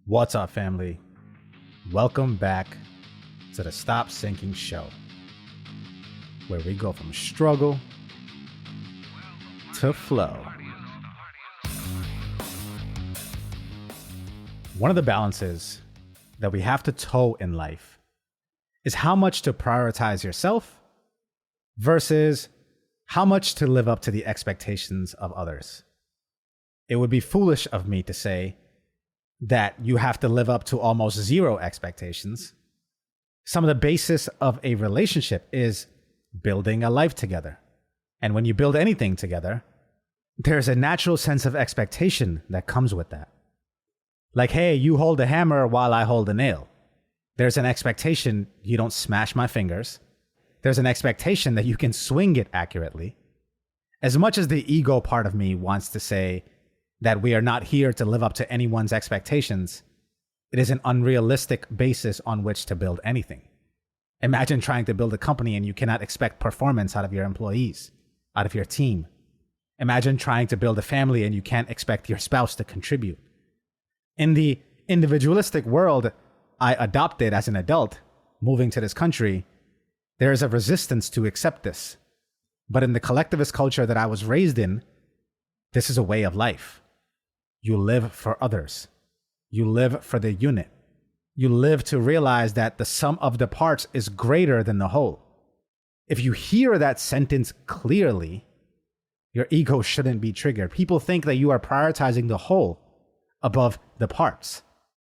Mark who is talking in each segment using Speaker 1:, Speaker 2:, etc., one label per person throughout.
Speaker 1: What's up, family? Welcome back to the Stop Sinking Show, where we go from struggle to flow. One of the balances that we have to toe in life is how much to prioritize yourself versus how much to live up to the expectations of others. It would be foolish of me to say that you have to live up to almost zero expectations. Some of the basis of a relationship is building a life together. And when you build anything together, there's a natural sense of expectation that comes with that. Like, hey, you hold a hammer while I hold a nail. There's an expectation you don't smash my fingers. There's an expectation that you can swing it accurately. As much as the ego part of me wants to say that we are not here to live up to anyone's expectations, it is an unrealistic basis on which to build anything. Imagine trying to build a company and you cannot expect performance out of your employees, out of your team. Imagine trying to build a family and you can't expect your spouse to contribute. In the individualistic world I adopted as an adult, moving to this country, there is a resistance to accept this. But in the collectivist culture that I was raised in, this is a way of life. You live for others. You live for the unit. You live to realize that the sum of the parts is greater than the whole. If you hear that sentence clearly, your ego shouldn't be triggered. People think that you are prioritizing the whole above the parts.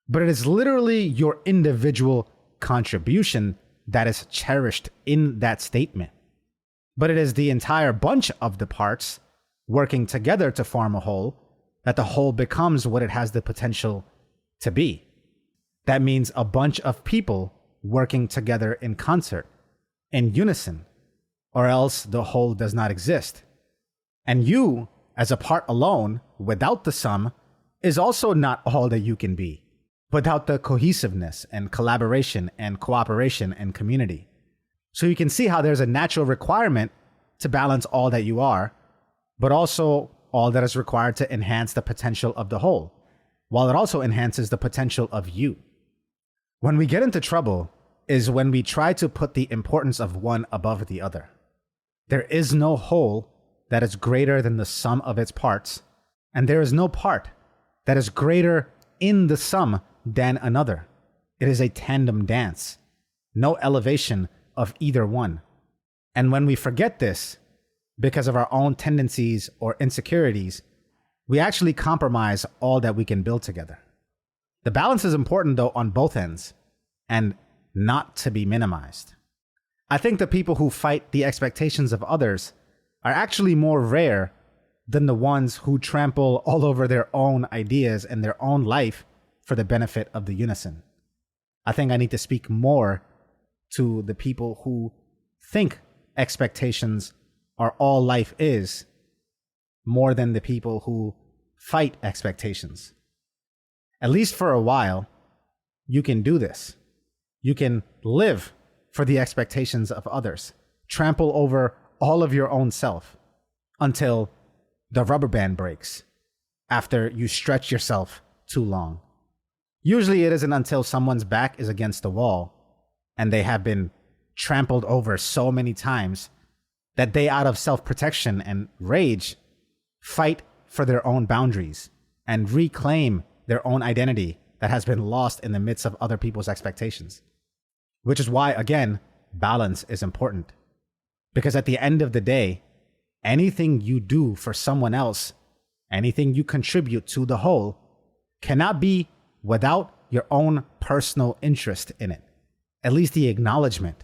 Speaker 1: But it is literally your individual contribution that is cherished in that statement. But it is the entire bunch of the parts working together to form a whole that the whole becomes what it has the potential to be. That means a bunch of people working together in concert, in unison, or else the whole does not exist. And you, as a part alone, without the sum, is also not all that you can be, without the cohesiveness and collaboration and cooperation and community. So you can see how there's a natural requirement to balance all that you are, but also all that is required to enhance the potential of the whole, while it also enhances the potential of you. When we get into trouble is when we try to put the importance of one above the other. There is no whole that is greater than the sum of its parts, and there is no part that is greater in the sum than another. It is a tandem dance, no elevation of either one. And when we forget this, because of our own tendencies or insecurities, we actually compromise all that we can build together. The balance is important, though, on both ends, and not to be minimized. I think the people who fight the expectations of others are actually more rare than the ones who trample all over their own ideas and their own life for the benefit of the unison. I think I need to speak more to the people who think expectations are all life is, more than the people who fight expectations. At least for a while, you can do this. You can live for the expectations of others, trample over all of your own self until the rubber band breaks, after you stretch yourself too long. Usually it isn't until someone's back is against the wall and they have been trampled over so many times that they, out of self-protection and rage, fight for their own boundaries and reclaim their own identity that has been lost in the midst of other people's expectations. Which is why, again, balance is important. Because at the end of the day, anything you do for someone else, anything you contribute to the whole, cannot be without your own personal interest in it. At least the acknowledgement.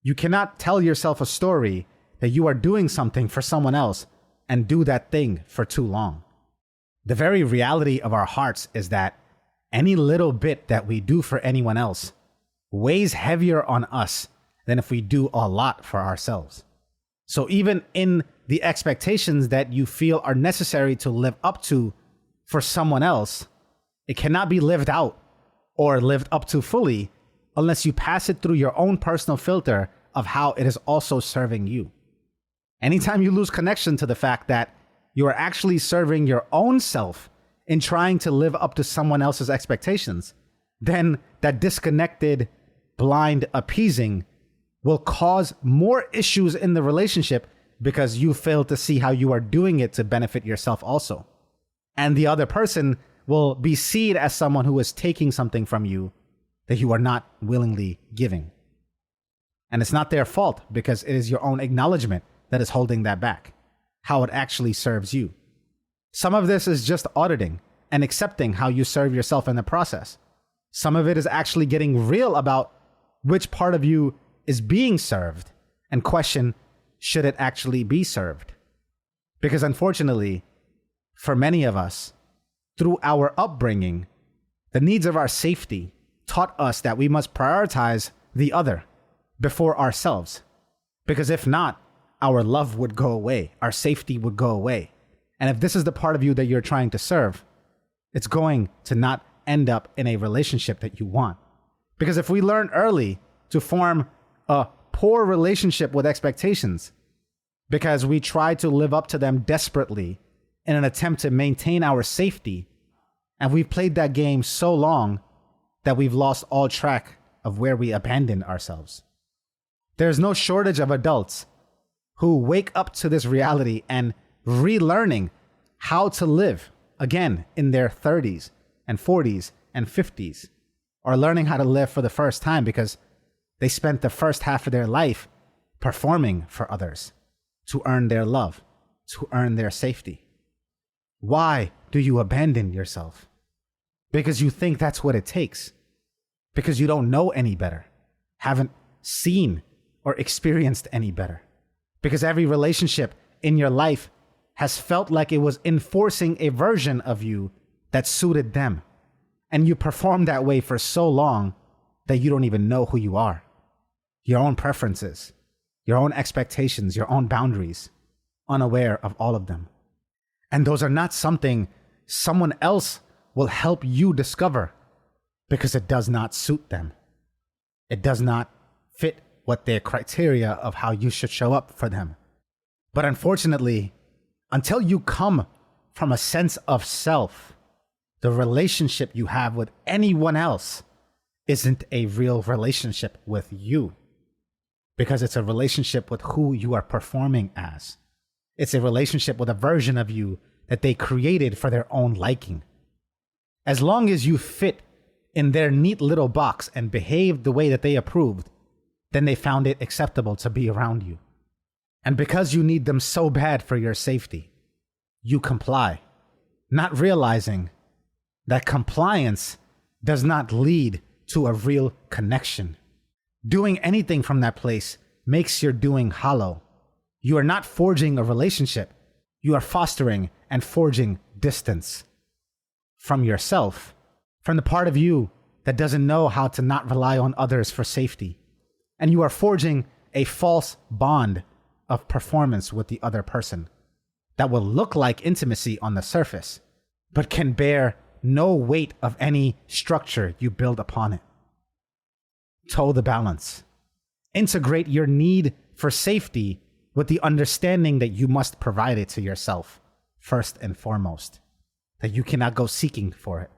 Speaker 1: You cannot tell yourself a story that you are doing something for someone else and do that thing for too long. The very reality of our hearts is that any little bit that we do for anyone else weighs heavier on us than if we do a lot for ourselves. So even in the expectations that you feel are necessary to live up to for someone else, it cannot be lived out or lived up to fully unless you pass it through your own personal filter of how it is also serving you. Anytime you lose connection to the fact that you are actually serving your own self in trying to live up to someone else's expectations, then that disconnected, blind appeasing will cause more issues in the relationship because you fail to see how you are doing it to benefit yourself also. And the other person will be seen as someone who is taking something from you that you are not willingly giving. And it's not their fault because it is your own acknowledgement that is holding that back, how it actually serves you. Some of this is just auditing and accepting how you serve yourself in the process. Some of it is actually getting real about which part of you is being served and question, should it actually be served? Because unfortunately, for many of us, through our upbringing, the needs of our safety taught us that we must prioritize the other before ourselves. Because if not, our love would go away, our safety would go away. And if this is the part of you that you're trying to serve, it's going to not end up in a relationship that you want. Because if we learn early to form a poor relationship with expectations, because we try to live up to them desperately in an attempt to maintain our safety, and we've played that game so long that we've lost all track of where we abandoned ourselves. There's no shortage of adults who wake up to this reality and relearning how to live again in their 30s and 40s and 50s, or learning how to live for the first time because they spent the first half of their life performing for others to earn their love, to earn their safety. Why do you abandon yourself? Because you think that's what it takes. Because you don't know any better, haven't seen or experienced any better. Because every relationship in your life has felt like it was enforcing a version of you that suited them. And you performed that way for so long that you don't even know who you are. Your own preferences, your own expectations, your own boundaries, unaware of all of them. And those are not something someone else will help you discover because it does not suit them. It does not fit what their criteria of how you should show up for them. But unfortunately, until you come from a sense of self, the relationship you have with anyone else isn't a real relationship with you, because it's a relationship with who you are performing as. It's a relationship with a version of you that they created for their own liking. As long as you fit in their neat little box and behaved the way that they approved, then they found it acceptable to be around you. And because you need them so bad for your safety, you comply, not realizing that compliance does not lead to a real connection. Doing anything from that place makes your doing hollow. You are not forging a relationship. You are fostering and forging distance from yourself, from the part of you that doesn't know how to not rely on others for safety. And you are forging a false bond of performance with the other person that will look like intimacy on the surface, but can bear no weight of any structure you build upon it. Toe the balance. Integrate your need for safety with the understanding that you must provide it to yourself, first and foremost. That you cannot go seeking for it.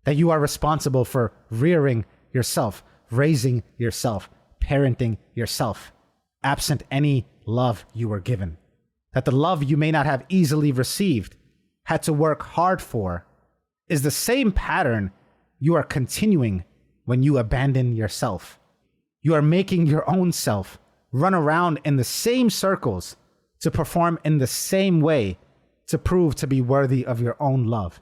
Speaker 1: That you are responsible for rearing yourself, raising yourself, parenting yourself, absent any love you were given. That the love you may not have easily received, had to work hard for, is the same pattern you are continuing when you abandon yourself. You are making your own self run around in the same circles to perform in the same way to prove to be worthy of your own love.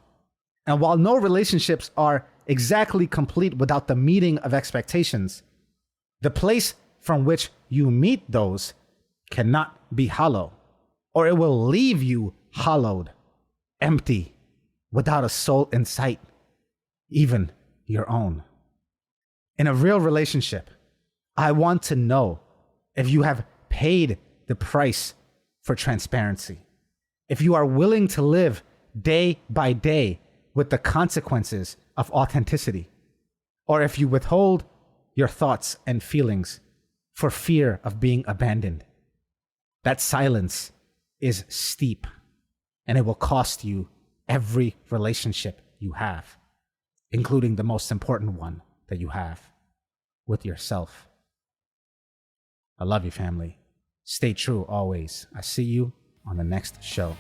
Speaker 1: And while no relationships are exactly complete without the meeting of expectations, the place from which you meet those cannot be hollow, or it will leave you hollowed, empty, without a soul in sight, even your own. In a real relationship, I want to know if you have paid the price for transparency, if you are willing to live day by day with the consequences of authenticity, or if you withhold your thoughts and feelings for fear of being abandoned. That silence is steep, and it will cost you every relationship you have, including the most important one that you have with yourself. I love you, family. Stay true always. I see you on the next show.